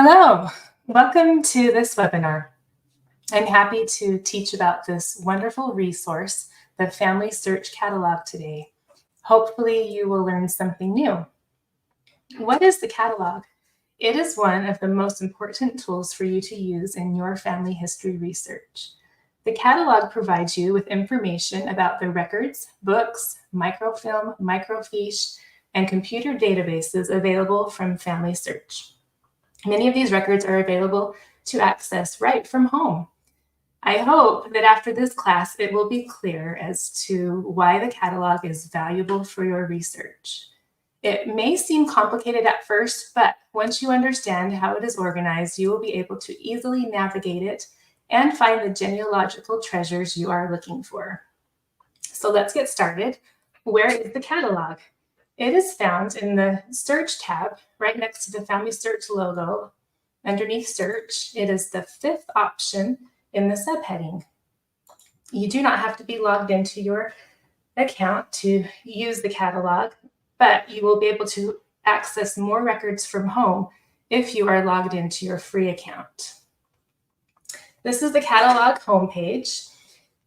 Hello, welcome to this webinar. I'm happy to teach about this wonderful resource, the FamilySearch Catalog today. Hopefully you will learn something new. What is the catalog? It is one of the most important tools for you to use in your family history research. The catalog provides you with information about the records, books, microfilm, microfiche, and computer databases available from FamilySearch. Many of these records are available to access right from home. I hope that after this class, it will be clear as to why the catalog is valuable for your research. It may seem complicated at first, but once you understand how it is organized, you will be able to easily navigate it and find the genealogical treasures you are looking for. So let's get started. Where is the catalog? It is found in the Search tab right next to the FamilySearch logo. Underneath Search, it is the fifth option in the subheading. You do not have to be logged into your account to use the catalog, but you will be able to access more records from home if you are logged into your free account. This is the catalog homepage.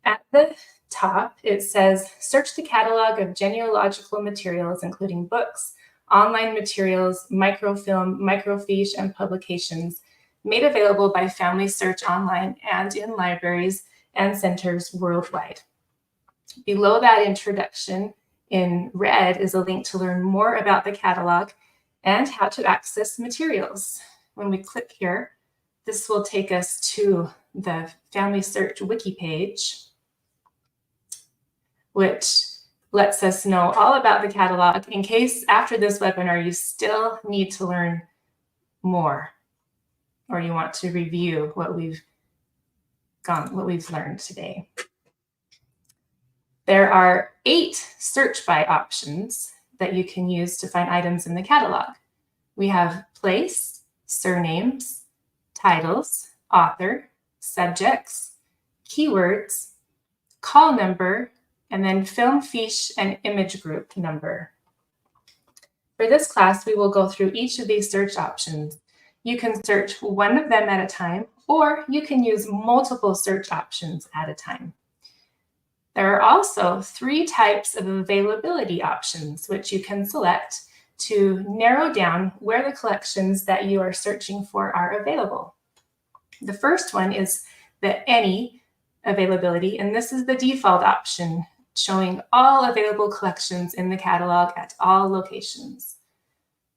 At the top, it says, search the catalog of genealogical materials, including books, online materials, microfilm, microfiche, and publications made available by FamilySearch online and in libraries and centers worldwide. Below that introduction in red is a link to learn more about the catalog and how to access materials. When we click here, this will take us to the FamilySearch wiki page, which lets us know all about the catalog in case after this webinar you still need to learn more or you want to review what we've learned today. There are 8 search by options that you can use to find items in the catalog. We have place, surnames, titles, author, subjects, keywords, call number, and then film fiche and image group number. For this class, we will go through each of these search options. You can search one of them at a time, or you can use multiple search options at a time. There are also 3 types of availability options, which you can select to narrow down where the collections that you are searching for are available. The first one is the Any availability, and this is the default option, showing all available collections in the catalog at all locations.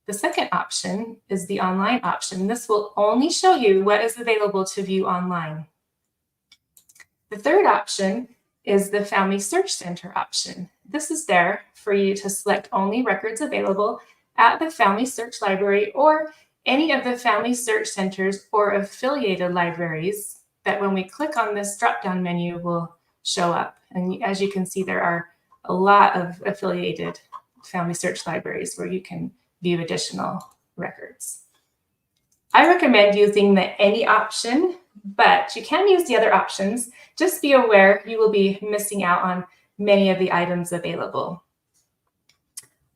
The second option is the online option. This will only show you what is available to view online. The third option is the Family Search Center option. This is there for you to select only records available at the Family Search Library or any of the Family Search Centers or affiliated libraries that when we click on this drop-down menu will show up. And as you can see, there are a lot of affiliated Family Search libraries where you can view additional records. I recommend using the Any option, but you can use the other options. Just be aware you will be missing out on many of the items available.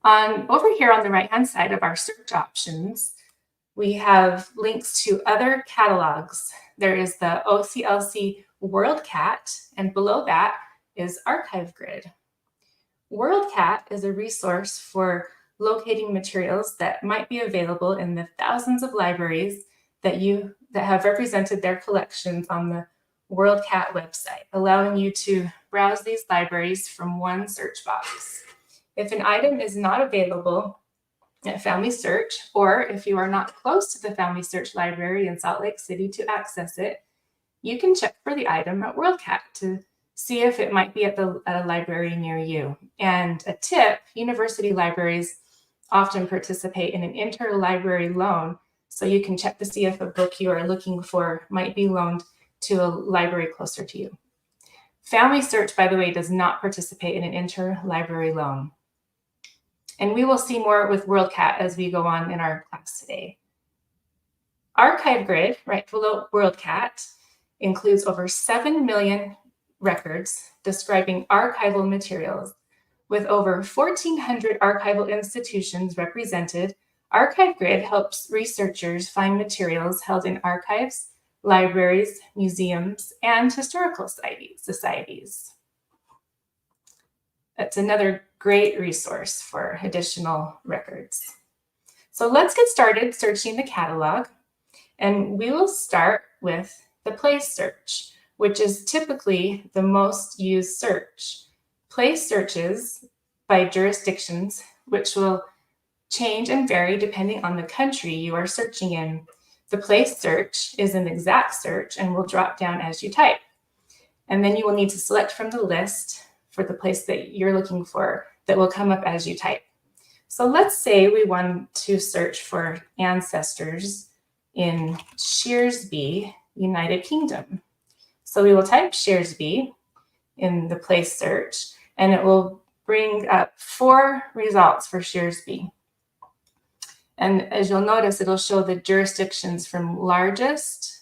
Over here on the right-hand side of our search options, we have links to other catalogs. There is the OCLC WorldCat, and below that is Archive Grid. WorldCat is a resource for locating materials that might be available in the thousands of libraries that have represented their collections on the WorldCat website, allowing you to browse these libraries from one search box. If an item is not available at FamilySearch, or if you are not close to the FamilySearch library in Salt Lake City to access it, you can check for the item at WorldCat to see if it might be at a library near you. And a tip, university libraries often participate in an interlibrary loan, so you can check to see if a book you are looking for might be loaned to a library closer to you. FamilySearch, by the way, does not participate in an interlibrary loan. And we will see more with WorldCat as we go on in our class today. Archive Grid, right below WorldCat, includes over 7 million records describing archival materials, with over 1,400 archival institutions represented Archive Grid helps researchers find materials held in archives, libraries, museums, and historical societies. That's another great resource for additional records. So let's get started searching the catalog, and we will start with the place search, which is typically the most used search. Place searches by jurisdictions, which will change and vary depending on the country you are searching in. The place search is an exact search and will drop down as you type. And then you will need to select from the list for the place that you're looking for that will come up as you type. So let's say we want to search for ancestors in Shearsby, United Kingdom. So we will type Shearsby in the place search, and it will bring up 4 results for Shearsby. And as you'll notice, it'll show the jurisdictions from largest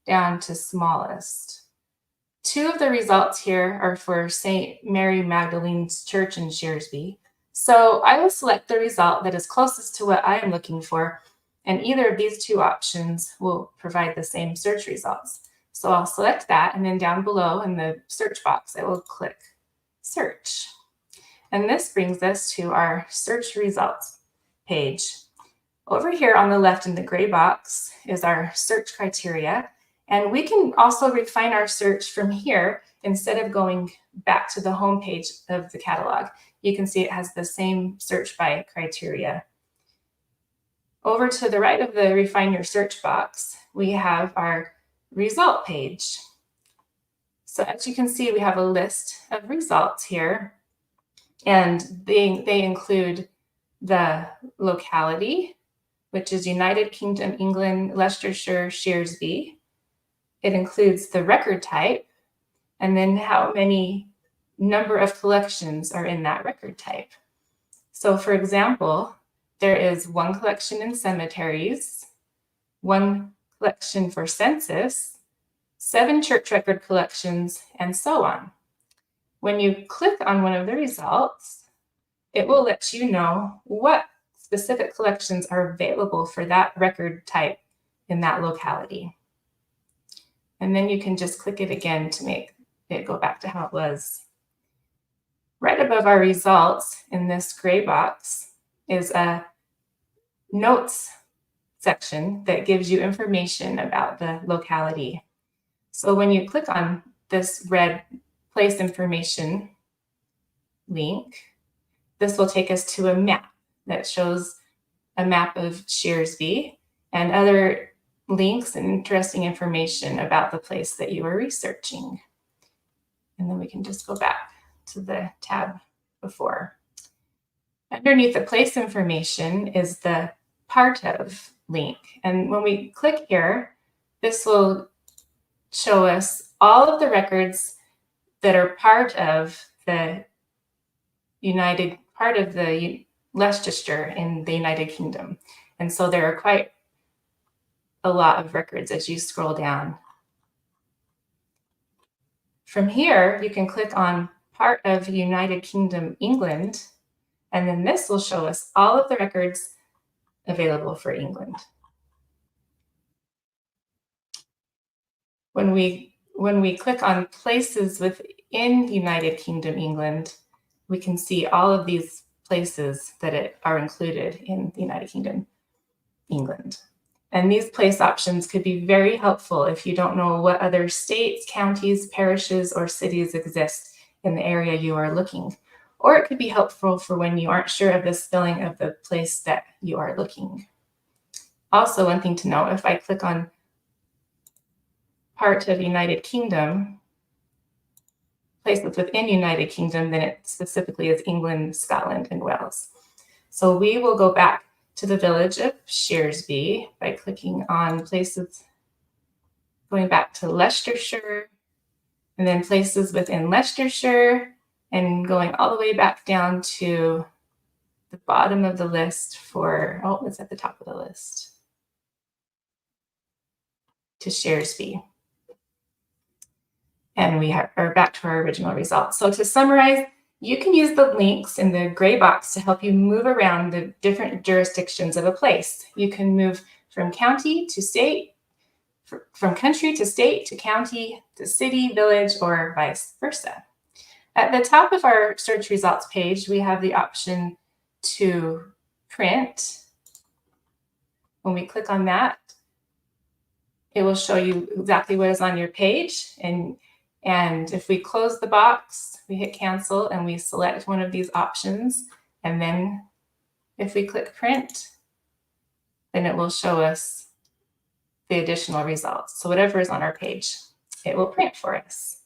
down to smallest. 2 of the results here are for St. Mary Magdalene's Church in Shearsby. So I will select the result that is closest to what I am looking for, and either of these 2 options will provide the same search results. So I'll select that, and then down below in the search box, I will click Search. And this brings us to our search results page. Over here on the left in the gray box is our search criteria, and we can also refine our search from here instead of going back to the home page of the catalog. You can see it has the same search by criteria. Over to the right of the Refine Your Search box, we have our result page. So as you can see, we have a list of results here, and they include the locality, which is United Kingdom, England, Leicestershire, Shearsby. It includes the record type, and then how many number of collections are in that record type. So for example, there is 1 collection in cemeteries, 1 collection for census, 7 church record collections, and so on. When you click on one of the results, it will let you know what specific collections are available for that record type in that locality. And then you can just click it again to make it go back to how it was. Right above our results in this gray box is a notes section that gives you information about the locality. So when you click on this red place information link, this will take us to a map that shows a map of Shearsby and other links and interesting information about the place that you are researching. And then we can just go back to the tab before. Underneath the place information is the part of link. And when we click here, this will show us all of the records that are part of the Leicestershire in the United Kingdom. And so there are quite a lot of records as you scroll down. From here, you can click on part of United Kingdom, England, and then this will show us all of the records available for England. When we click on places within United Kingdom, England, we can see all of these places that are included in the United Kingdom, England. And these place options could be very helpful if you don't know what other states, counties, parishes, or cities exist in the area you are looking. Or it could be helpful for when you aren't sure of the spelling of the place that you are looking. Also, one thing to note, if I click on part of United Kingdom, places within United Kingdom, then it specifically is England, Scotland, and Wales. So we will go back to the village of Shearsby by clicking on places, going back to Leicestershire, and then places within Leicestershire, and going all the way back down to the bottom of the list it's at the top of the list, to Shearsby. And we are back to our original results. So to summarize, You can use the links in the gray box to help you move around the different jurisdictions of a place. You can move from county to state, from country to state to county to city, village, or vice versa. At the top of our search results page, we have the option to print. When we click on that, it will show you exactly what is on your page. And if we close the box, we hit cancel and we select one of these options. And then if we click print, then it will show us the additional results. So whatever is on our page, it will print for us.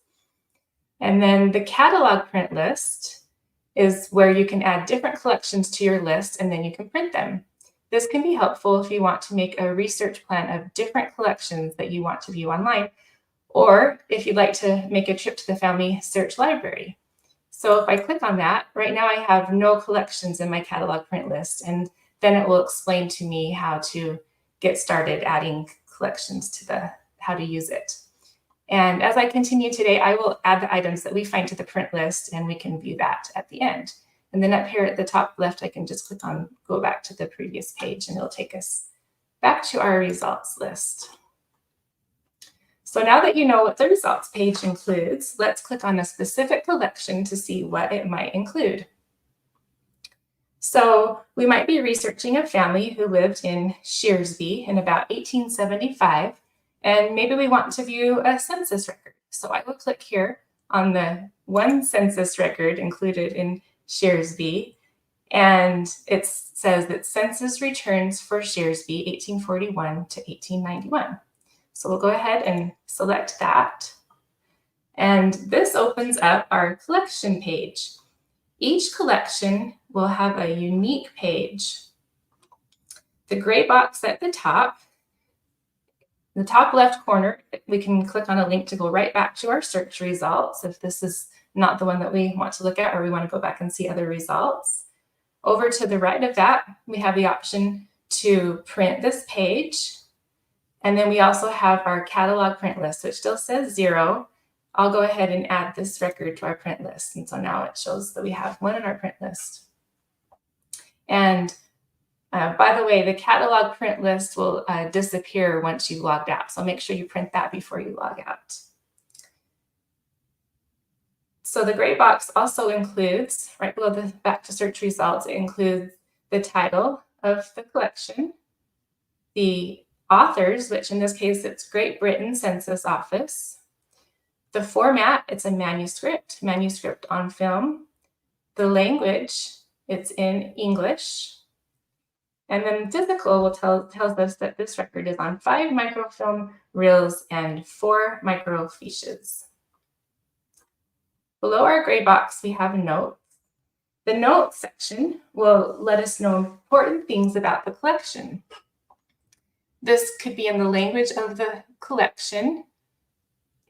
And then the catalog print list is where you can add different collections to your list and then you can print them. This can be helpful if you want to make a research plan of different collections that you want to view online, or if you'd like to make a trip to the Family Search Library. So if I click on that, right now I have no collections in my catalog print list, and then it will explain to me how to get started adding collections to how to use it. And as I continue today, I will add the items that we find to the print list, and we can view that at the end. And then up here at the top left, I can just click on go back to the previous page, and it'll take us back to our results list. So now that you know what the results page includes, let's click on a specific collection to see what it might include. So we might be researching a family who lived in Shearsby in about 1875, and maybe we want to view a census record. So I will click here on the one census record included in Shearsby, and it says that census returns for Shearsby 1841 to 1891. So we'll go ahead and select that. And this opens up our collection page. Each collection will have a unique page. The gray box at the top left corner, we can click on a link to go right back to our search results if this is not the one that we want to look at or we want to go back and see other results. Over to the right of that, we have the option to print this page. And then we also have our catalog print list, which still says 0. I'll go ahead and add this record to our print list. And so now it shows that we have one in our print list. And by the way, the catalog print list will disappear once you've logged out. So make sure you print that before you log out. So the gray box also includes, right below the back to search results, it includes the title of the collection, the authors, which in this case, it's Great Britain Census Office. The format, it's a manuscript on film. The language, it's in English. And then physical will tells us that this record is on 5 microfilm reels and 4 microfiches. Below our gray box, we have notes. The notes section will let us know important things about the collection. This could be in the language of the collection,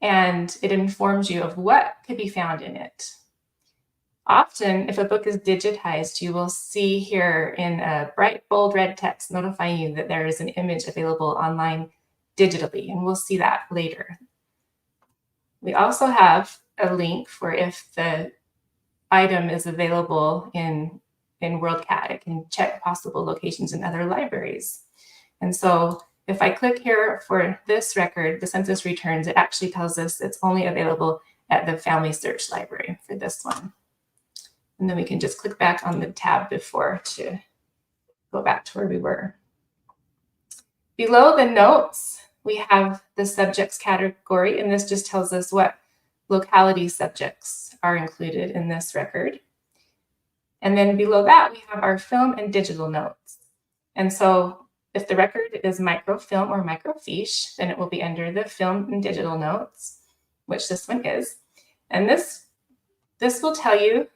and it informs you of what could be found in it. Often, if a book is digitized, you will see here in a bright, bold red text notifying you that there is an image available online digitally, and we'll see that later. We also have a link for if the item is available in WorldCat. It can check possible locations in other libraries. And so if I click here for this record, the census returns, it actually tells us it's only available at the Family Search Library for this one. And then we can just click back on the tab before to go back to where we were. Below the notes, we have the subjects category, and this just tells us what locality subjects are included in this record. And then below that, we have our film and digital notes. And so if the record is microfilm or microfiche, then it will be under the film and digital notes, which this one is. And this will tell you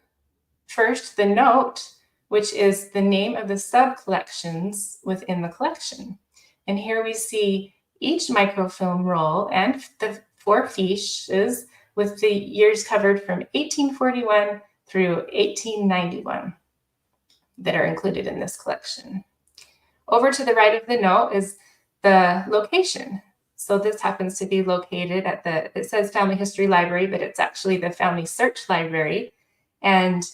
first the note, which is the name of the sub-collections within the collection. And here we see each microfilm roll and the 4 fiches with the years covered from 1841 through 1891 that are included in this collection. Over to the right of the note is the location. So this happens to be located at it says Family History Library, but it's actually the Family Search Library. And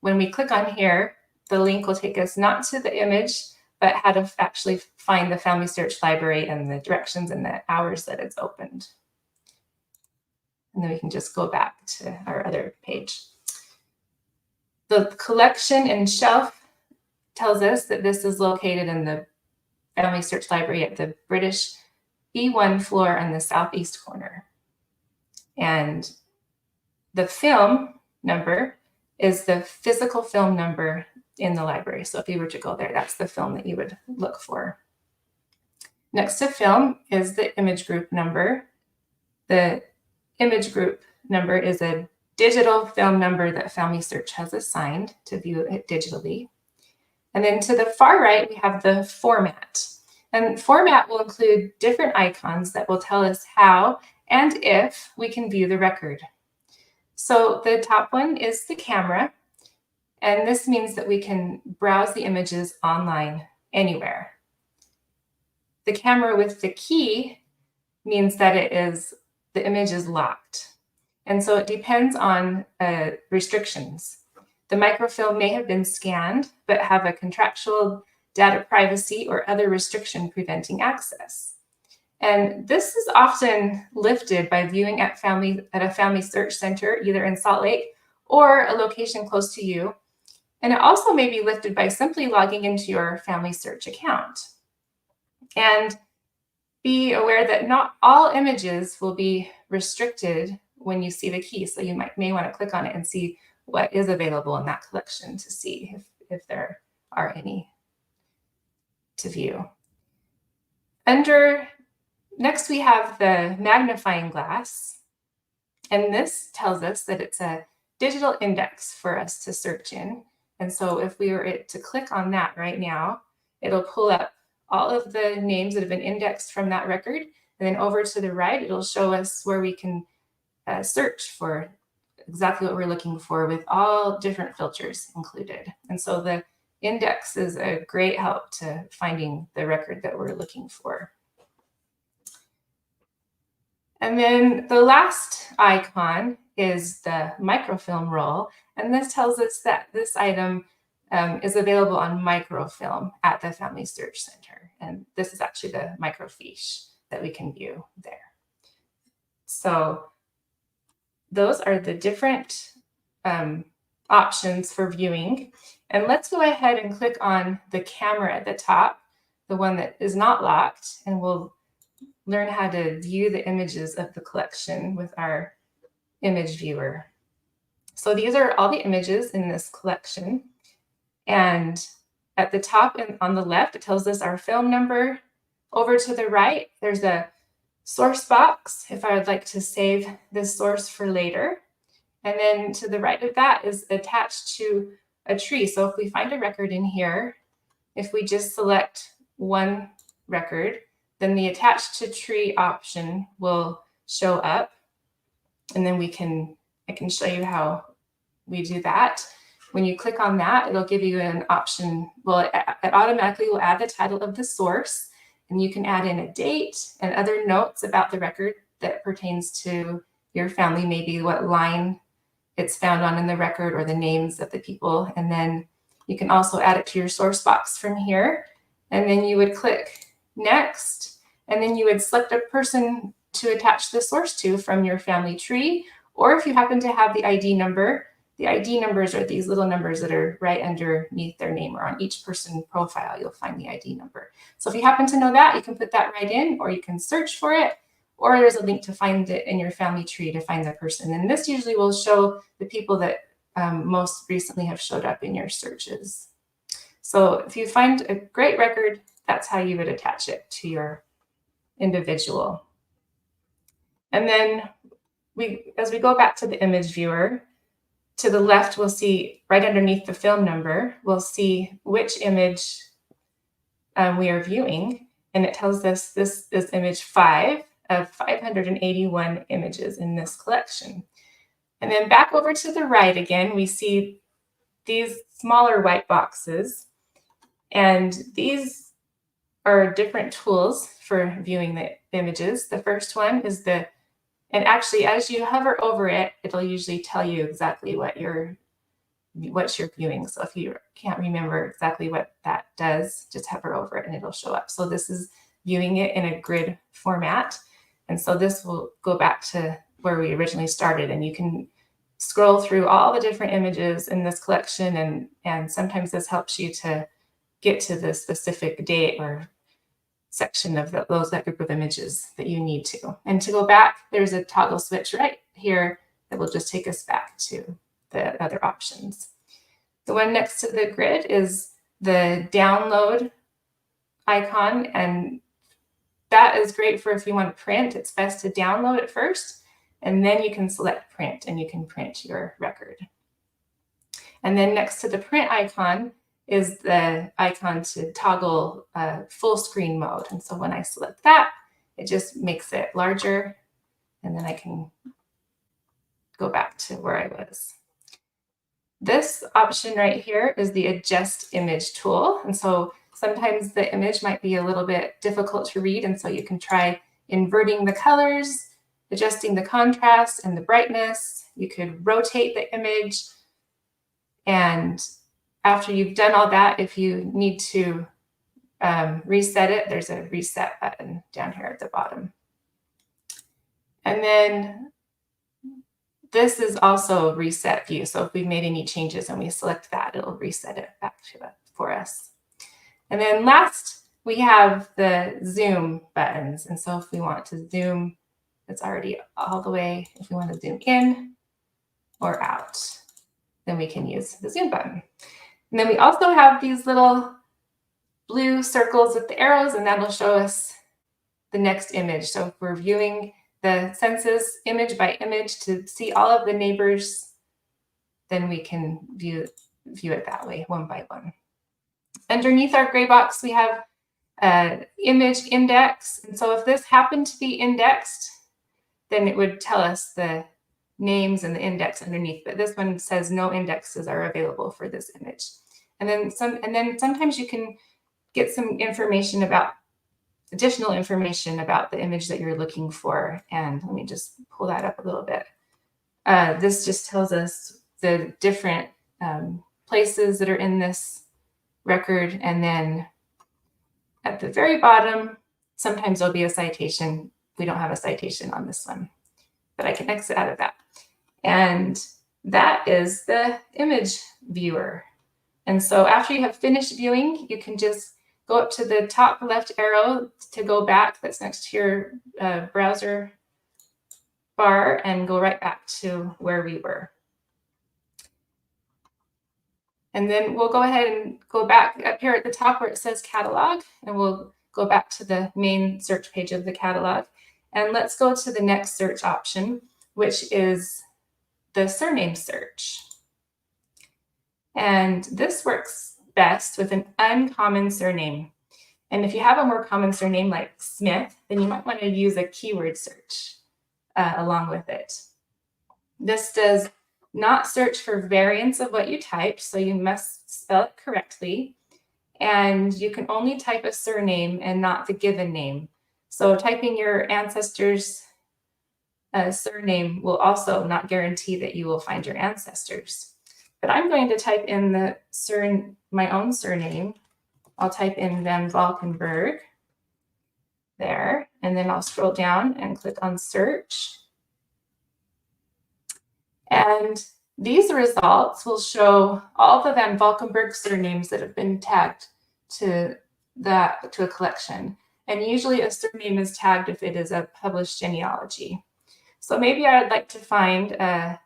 when we click on here, the link will take us not to the image, but how to actually find the FamilySearch library and the directions and the hours that it's opened. And then we can just go back to our other page. The collection and shelf tells us that this is located in the FamilySearch library at the British B1 floor on the southeast corner. And the film number is the physical film number in the library. So if you were to go there, that's the film that you would look for. Next to film is the image group number. The image group number is a digital film number that FamilySearch has assigned to view it digitally. And then to the far right, we have the format. And format will include different icons that will tell us how and if we can view the record. So the top one is the camera. And this means that we can browse the images online anywhere. The camera with the key means that the image is locked. And so it depends on restrictions. The microfilm may have been scanned, but have a contractual data privacy or other restriction preventing access. And this is often lifted by viewing at a FamilySearch center, either in Salt Lake or a location close to you. And it also may be lifted by simply logging into your FamilySearch account. And be aware that not all images will be restricted when you see the key. So you may want to click on it and see what is available in that collection to see if there are any to view. Next, we have the magnifying glass. And this tells us that it's a digital index for us to search in. And so if we were to click on that right now, it'll pull up all of the names that have been indexed from that record. And then over to the right, it'll show us where we can search for exactly what we're looking for with all different filters included. And so the index is a great help to finding the record that we're looking for. And then the last icon is the microfilm roll. And this tells us that this item is available on microfilm at the FamilySearch Center. And this is actually the microfiche that we can view there. So those are the different options for viewing. And let's go ahead and click on the camera at the top, the one that is not locked, and we'll learn how to view the images of the collection with our image viewer. So these are all the images in this collection. And at the top and on the left, it tells us our film number. Over to the right, there's a source box if I would like to save this source for later. And then to the right of that is attached to a tree. So if we find a record in here, if we just select one record, then the attached to tree option will show up. And then I can show you how we do that. When you click on that, it'll give you an option. Well, it automatically will add the title of the source, and you can add in a date and other notes about the record that pertains to your family, maybe what line it's found on in the record or the names of the people. And then you can also add it to your source box from here. And then you would click next, and then you would select a person to attach the source to from your family tree. Or if you happen to have the ID number, the ID numbers are these little numbers that are right underneath their name, or on each person profile, you'll find the ID number. So if you happen to know that, you can put that right in, or you can search for it, or there's a link to find it in your family tree to find the person. And this usually will show the people that most recently have showed up in your searches. So if you find a great record, that's how you would attach it to your individual. And then as we go back to the image viewer, to the left, we'll see right underneath the film number, we'll see which image we are viewing. And it tells us this is image 5 of 581 images in this collection. And then back over to the right again, we see these smaller white boxes. And these are different tools for viewing the images. The first one is and actually as you hover over it, it'll usually tell you exactly what your what you're viewing. So if you can't remember exactly what that does, just hover over it and it'll show up. So this is viewing it in a grid format. And so this will go back to where we originally started, and you can scroll through all the different images in this collection, and sometimes this helps you to get to the specific date or section of that group of images that you need to. And to go back, there's a toggle switch right here that will just take us back to the other options. The one next to the grid is the download icon, and that is great for if you want to print. It's best to download it first, and then you can select print, and you can print your record. And then next to the print icon is the icon to toggle full screen mode. And so when I select that, it just makes it larger, and then I can go back to where I was. This option right here is the adjust image tool. And so sometimes the image might be a little bit difficult to read, and so you can try inverting the colors, adjusting the contrast and the brightness. You could rotate the image, and after you've done all that, if you need to reset it, there's a reset button down here at the bottom. And then this is also reset view. So if we've made any changes and we select that, it'll reset it back to it for us. And then last, we have the zoom buttons. And so if we want to zoom, it's already all the way. If we want to zoom in or out, then we can use the zoom button. And then we also have these little blue circles with the arrows, and that'll show us the next image. So if we're viewing the census image by image to see all of the neighbors, then we can view it that way, one by one. Underneath our gray box, we have an image index. And so if this happened to be indexed, then it would tell us the names and the index underneath. But this one says no indexes are available for this image. And then sometimes you can get some information about additional information about the image that you're looking for. And let me just pull that up a little bit. This just tells us the different places that are in this record. And then at the very bottom, sometimes there'll be a citation. We don't have a citation on this one, but I can exit out of that. And that is the image viewer. And so after you have finished viewing, you can just go up to the top left arrow to go back. That's next to your browser bar, and go right back to where we were. And then we'll go ahead and go back up here at the top where it says catalog, and we'll go back to the main search page of the catalog. And let's go to the next search option, which is the surname search. And this works best with an uncommon surname. And if you have a more common surname like Smith, then you might want to use a keyword search along with it. This does not search for variants of what you typed, so you must spell it correctly. And you can only type a surname and not the given name. So typing your ancestors' surname will also not guarantee that you will find your ancestors. But I'm going to type in my own surname. I'll type in Van Valkenburg there, and then I'll scroll down and click on search. And these results will show all the Van Valkenburg surnames that have been tagged to a collection. And usually a surname is tagged if it is a published genealogy. So maybe I would like to find a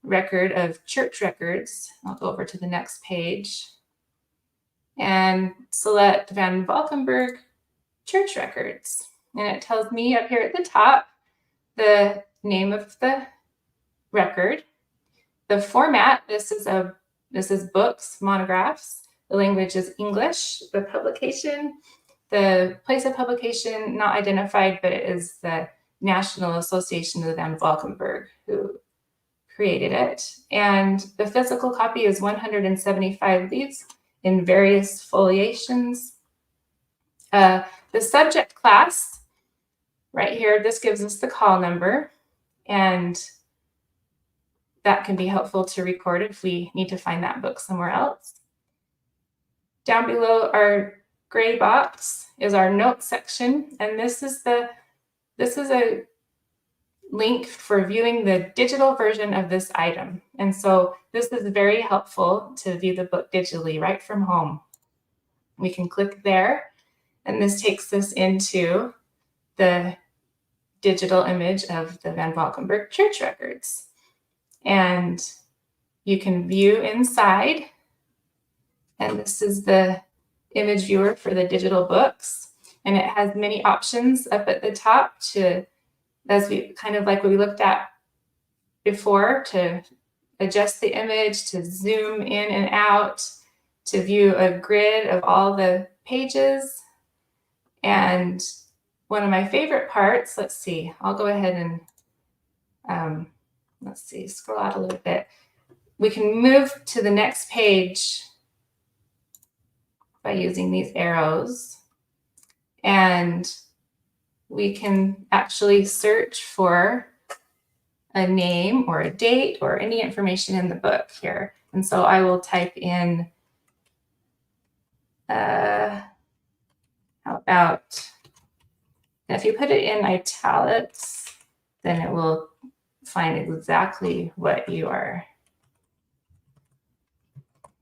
record of church records. I'll go over to the next page and select Van Valkenburg church records. And it tells me up here at the top the name of the record, the format. This is books, monographs. The language is English. The publication, the place of publication not identified, but it is the National Association of Van Valkenburg who created it. And the physical copy is 175 leaves in various foliations. The subject class right here, this gives us the call number. And that can be helpful to record if we need to find that book somewhere else. Down below our gray box is our notes section, and this is a link for viewing the digital version of this item. And so this is very helpful to view the book digitally right from home. We can click there, and this takes us into the digital image of the Van Valkenburg church records. And you can view inside, and this is the image viewer for the digital books. And it has many options up at the top to, as we kind of like what we looked at before, to adjust the image, to zoom in and out, to view a grid of all the pages. And one of my favorite parts, let's see, I'll go ahead and let's see, scroll out a little bit. We can move to the next page by using these arrows, and we can actually search for a name or a date or any information in the book here. And so I will type in, how about, if you put it in italics, then it will find exactly what you are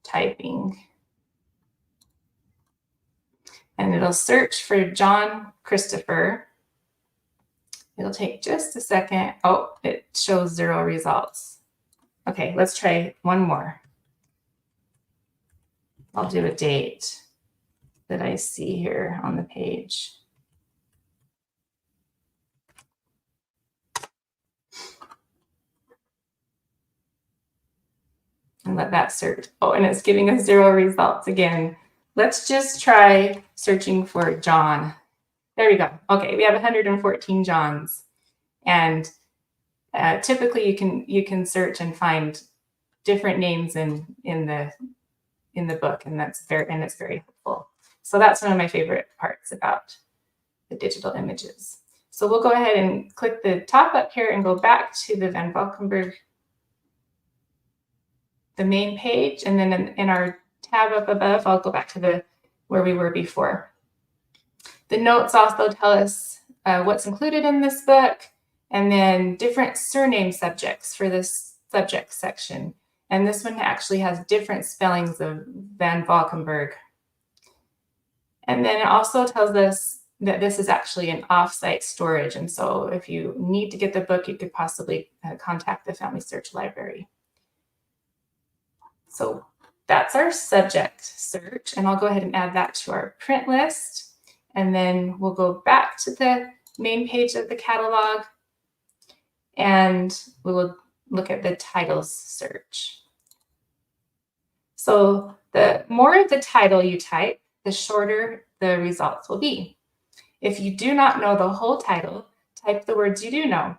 typing. And it'll search for John Christopher. It'll take just a second. Oh, it shows 0 results. Okay, let's try one more. I'll do a date that I see here on the page. And let that search. Oh, and it's giving us 0 results again. Let's just try searching for John. There we go. Okay, we have 114 Johns. And typically you can search and find different names in the book, and it's very helpful. So that's one of my favorite parts about the digital images. So we'll go ahead and click the top up here and go back to the Van Valkenburg, the main page, and then in our tab up above, I'll go back to where we were before. The notes also tell us what's included in this book, and then different surname subjects for this subject section. And this one actually has different spellings of Van Valkenburg. And then it also tells us that this is actually an off-site storage. And so if you need to get the book, you could possibly contact the FamilySearch library. So that's our subject search. And I'll go ahead and add that to our print list. And then we'll go back to the main page of the catalog, and we will look at the titles search. So the more of the title you type, the shorter the results will be. If you do not know the whole title, type the words you do know.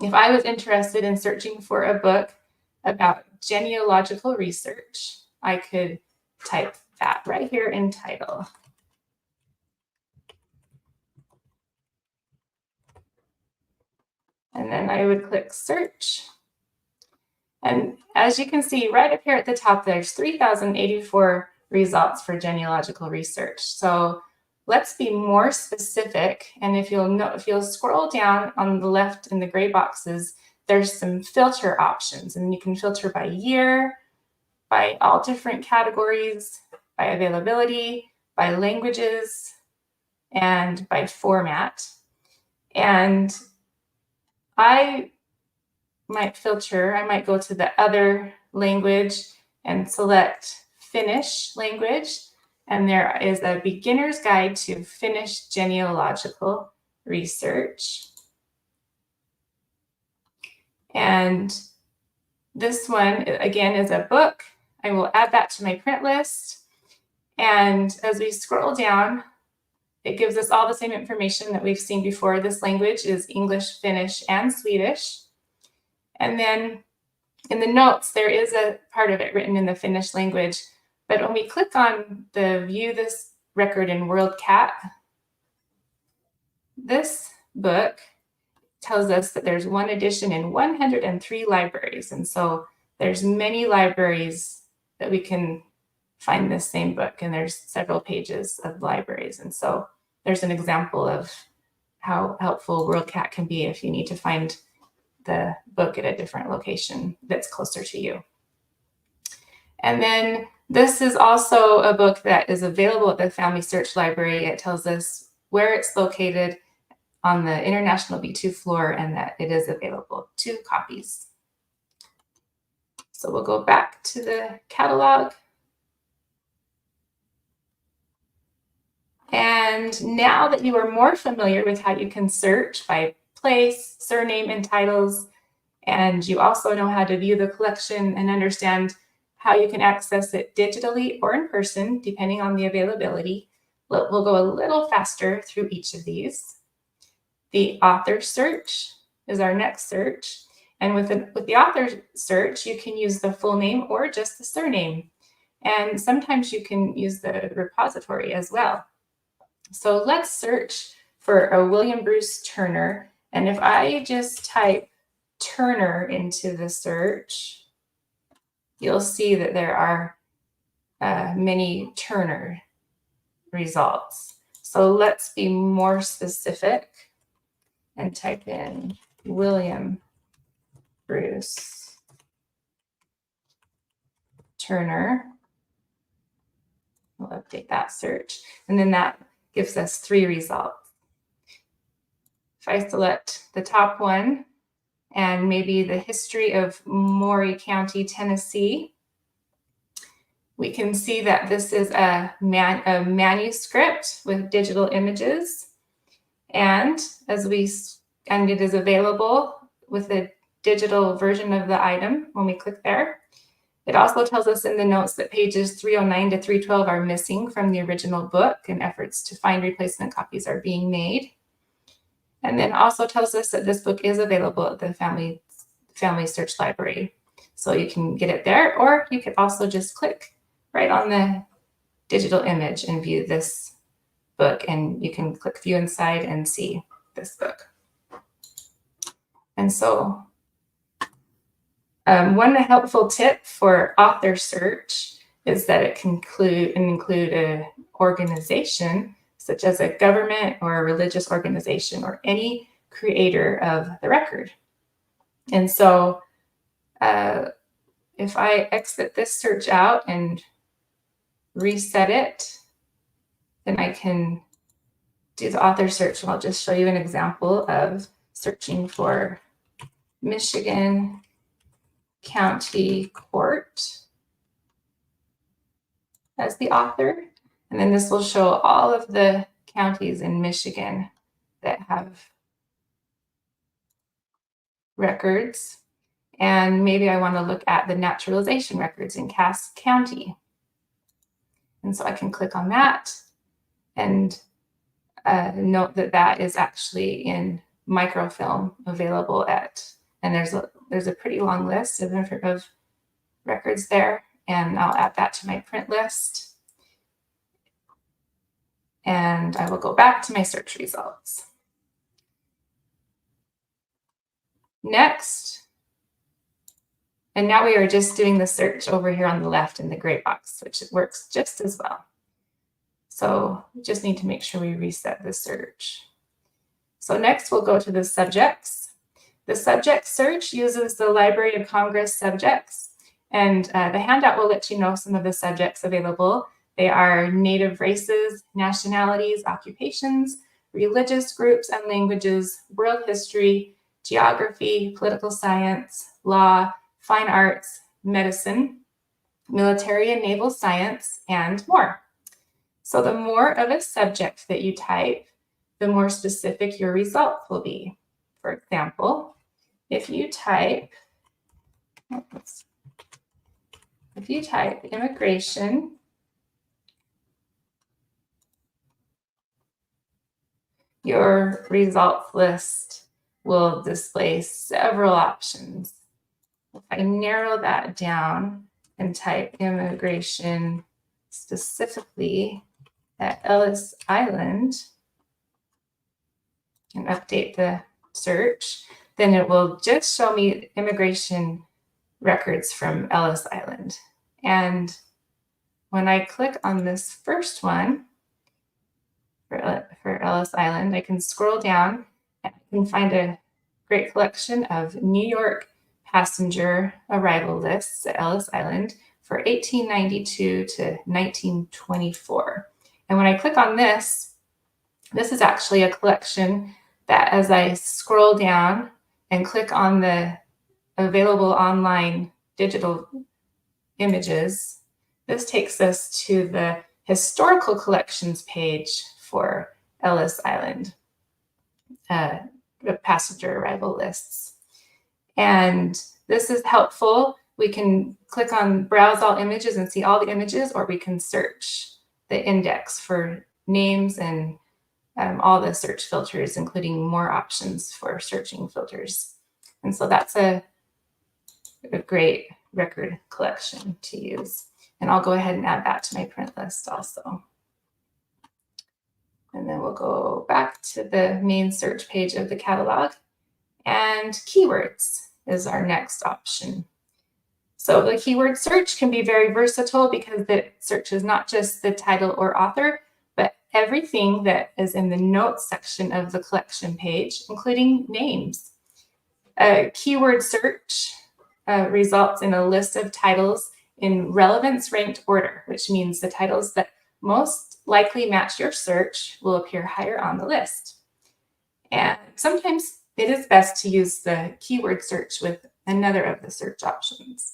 If I was interested in searching for a book about genealogical research, I could type that right here in title. And then I would click search. And as you can see right up here at the top, there's 3,084 results for genealogical research. So let's be more specific. And if you'll scroll down on the left in the gray boxes, there's some filter options, and you can filter by year, by all different categories, by availability, by languages, and by format. And I might go to the other language and select Finnish language. And there is a beginner's guide to Finnish genealogical research. And this one, again, is a book. I will add that to my print list. And as we scroll down, it gives us all the same information that we've seen before. This language is English, Finnish, and Swedish. And then in the notes, there is a part of it written in the Finnish language. But when we click on the View This Record in WorldCat, this book tells us that there's one edition in 103 libraries. And so there's many libraries that we can find this same book, and there's several pages of libraries. And so there's an example of how helpful WorldCat can be if you need to find the book at a different location that's closer to you. And then this is also a book that is available at the FamilySearch Library. It tells us where it's located on the International B2 floor and that it is available, 2 copies. So we'll go back to the catalog. And now that you are more familiar with how you can search by place, surname, and titles, and you also know how to view the collection and understand how you can access it digitally or in person, depending on the availability, we'll go a little faster through each of these. The author search is our next search. And with the author search, you can use the full name or just the surname. And sometimes you can use the repository as well. So let's search for a William Bruce Turner. And if I just type Turner into the search, you'll see that there are many Turner results. So let's be more specific and type in William Bruce Turner. We'll update that search. And then that gives us 3 results. If I select the top one and maybe the history of Maury County, Tennessee, we can see that this is a manuscript with digital images. And it is available with a digital version of the item when we click there. It also tells us in the notes that pages 309 to 312 are missing from the original book, and efforts to find replacement copies are being made. And then also tells us that this book is available at the FamilySearch Library. So you can get it there, or you could also just click right on the digital image and view this book, and you can click view inside and see this book. And so one helpful tip for author search is that it can include an organization, such as a government or a religious organization or any creator of the record. And so if I exit this search out and reset it, then I can do the author search. And I'll just show you an example of searching for Michigan County Court as the author. And then this will show all of the counties in Michigan that have records. And maybe I want to look at the naturalization records in Cass County. And so I can click on that and note that that is actually in microfilm available at, and there's a pretty long list of records there, and I'll add that to my print list. And I will go back to my search results. Next, and now we are just doing the search over here on the left in the gray box, which works just as well. So we just need to make sure we reset the search. So next we'll go to the subjects. The subject search uses the Library of Congress subjects, and the handout will let you know some of the subjects available. They are native races, nationalities, occupations, religious groups and languages, world history, geography, political science, law, fine arts, medicine, military and naval science, and more. So the more of a subject that you type, the more specific your results will be. For example, if you type immigration, your results list will display several options. If I narrow that down and type immigration specifically at Ellis Island and update the search, then it will just show me immigration records from Ellis Island. And when I click on this first one for Ellis Island, I can scroll down and I can find a great collection of New York passenger arrival lists at Ellis Island for 1892 to 1924. And when I click on this is actually a collection that, as I scroll down and click on the available online digital images, this takes us to the historical collections page for Ellis Island, passenger arrival lists. And this is helpful. We can click on browse all images and see all the images, or we can search the index for names and all the search filters, including more options for searching filters. And so that's a great record collection to use. And I'll go ahead and add that to my print list also. And then we'll go back to the main search page of the catalog. And keywords is our next option. So the keyword search can be very versatile because it searches not just the title or author, but everything that is in the notes section of the collection page, including names. A keyword search results in a list of titles in relevance ranked order, which means the titles that most likely match your search will appear higher on the list. And sometimes it is best to use the keyword search with another of the search options.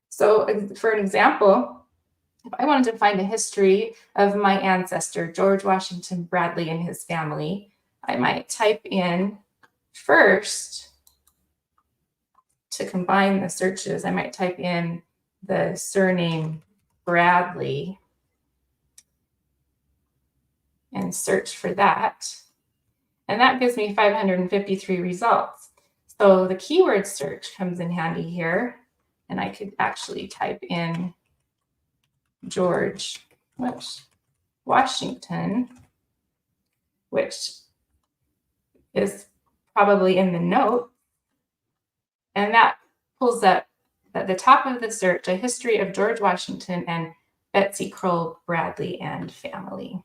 So for an example, if I wanted to find a history of my ancestor, George Washington Bradley, and his family, I might type in first, to combine the searches, I might type in the surname Bradley and search for that. And that gives me 553 results. So the keyword search comes in handy here. And I could actually type in George Washington, which is probably in the note. And that pulls up at the top of the search a history of George Washington and Betsy Kroll Bradley and family.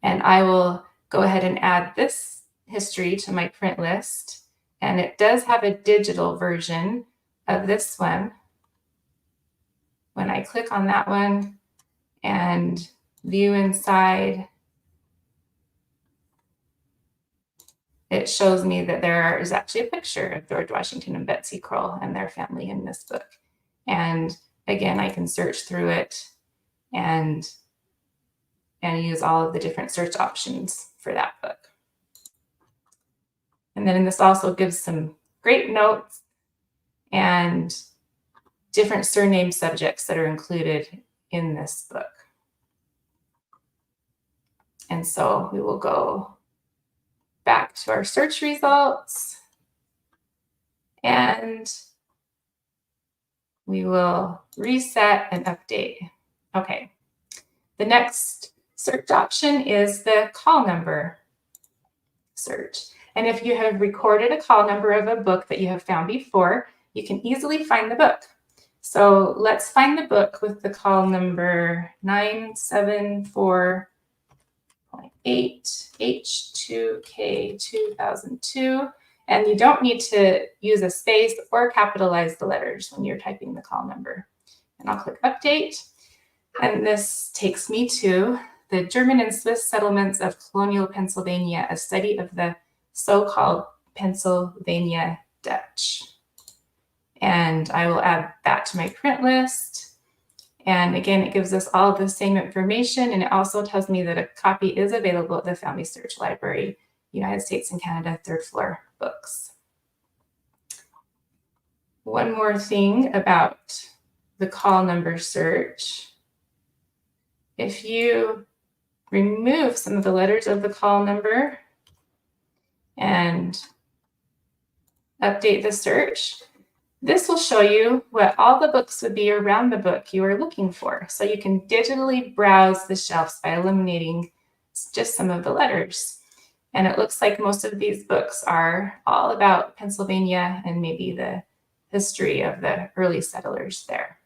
And I will go ahead and add this history to my print list. And it does have a digital version of this one. When I click on that one and view inside, it shows me that there is actually a picture of George Washington and Betsy Kroll and their family in this book. And again, I can search through it and use all of the different search options for that book. And then this also gives some great notes and different surname subjects that are included in this book. And so we will go back to our search results and we will reset and update. Okay, the next search option is the call number search. And if you have recorded a call number of a book that you have found before, you can easily find the book. So let's find the book with the call number 974.8H2K2002. And you don't need to use a space or capitalize the letters when you're typing the call number. And I'll click update. And this takes me to the German and Swiss settlements of colonial Pennsylvania, a study of the so-called Pennsylvania Dutch. And I will add that to my print list. And again, it gives us all the same information. And it also tells me that a copy is available at the FamilySearch Library, United States and Canada, 3rd floor books. One more thing about the call number search. If you remove some of the letters of the call number and update the search, this will show you what all the books would be around the book you are looking for. So you can digitally browse the shelves by eliminating just some of the letters. And it looks like most of these books are all about Pennsylvania and maybe the history of the early settlers there.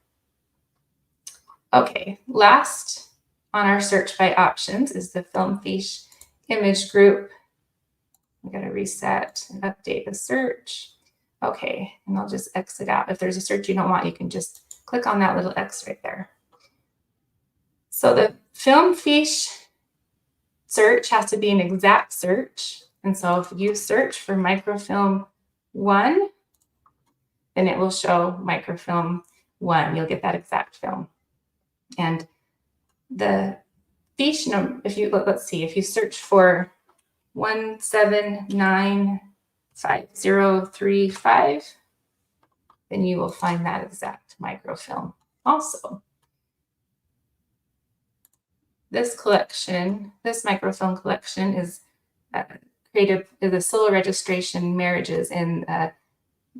Okay, last on our search by options is the Filmfiche image group. I'm going to reset and update the search. Okay, and I'll just exit out. If there's a search you don't want, you can just click on that little X right there. So the Filmfiche search has to be an exact search. And so if you search for microfilm 1, then it will show microfilm 1. You'll get that exact film. And the fiche number, if you if you search for 1795035, then you will find that exact microfilm also. This microfilm collection is created as a civil registration marriages in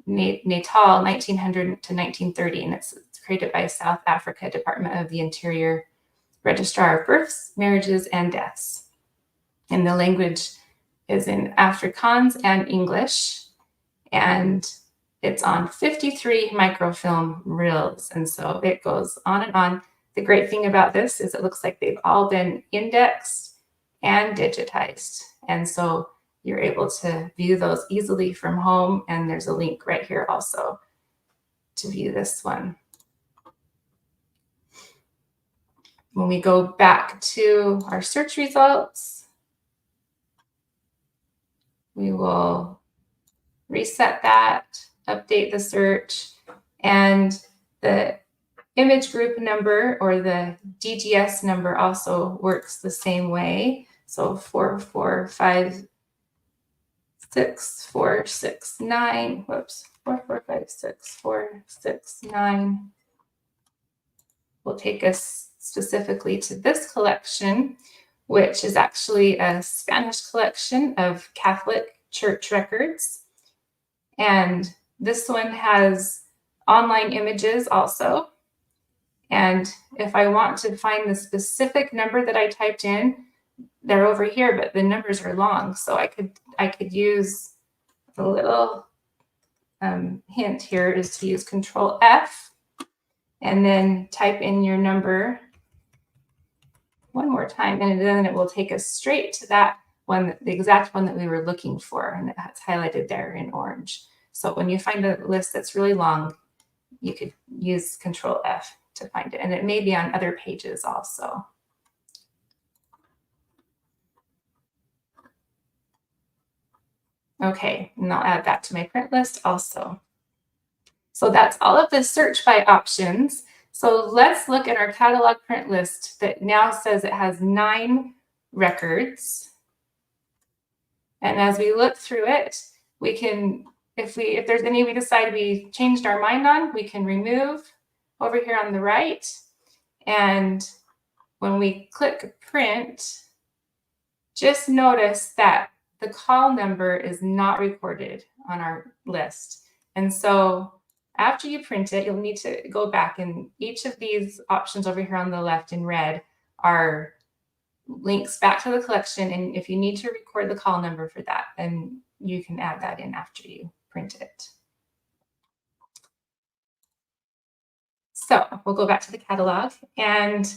Natal, 1900 to 1930, and it's created by South Africa Department of the Interior Registrar of Births, Marriages, and Deaths. And the language is in Afrikaans and English, and it's on 53 microfilm reels, and so it goes on and on. The great thing about this is it looks like they've all been indexed and digitized, and so you're able to view those easily from home, and there's a link right here also to view this one. When we go back to our search results, we will reset that, update the search, and the image group number or the DGS number also works the same way. So 4456469, whoops, 4456469 will take us specifically to this collection, which is actually a Spanish collection of Catholic Church records. And this one has online images also. And if I want to find the specific number that I typed in, they're over here, but the numbers are long. So I could use a little hint here is to use Control F and then type in your number one more time, and then it will take us straight to that one, the exact one that we were looking for, and it's highlighted there in orange. So when you find a list that's really long, you could use Control F to find it, and it may be on other pages also. Okay, and I'll add that to my print list also. So that's all of the search by options. So let's look at our catalog print list that now says it has 9 records. And as we look through it, we can, if there's any we decide we changed our mind on, we can remove over here on the right. And when we click print, just notice that the call number is not recorded on our list. And so after you print it, you'll need to go back, and each of these options over here on the left in red are links back to the collection. And if you need to record the call number for that, then you can add that in after you print it. So we'll go back to the catalog. And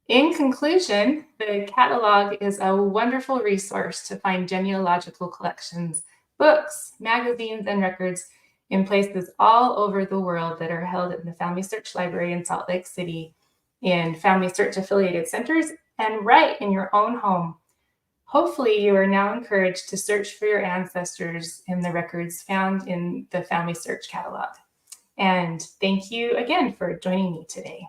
in conclusion, the catalog is a wonderful resource to find genealogical collections, books, magazines, and records in places all over the world that are held in the FamilySearch Library in Salt Lake City, in FamilySearch affiliated centers, and right in your own home. Hopefully, you are now encouraged to search for your ancestors in the records found in the FamilySearch Catalog. And thank you again for joining me today.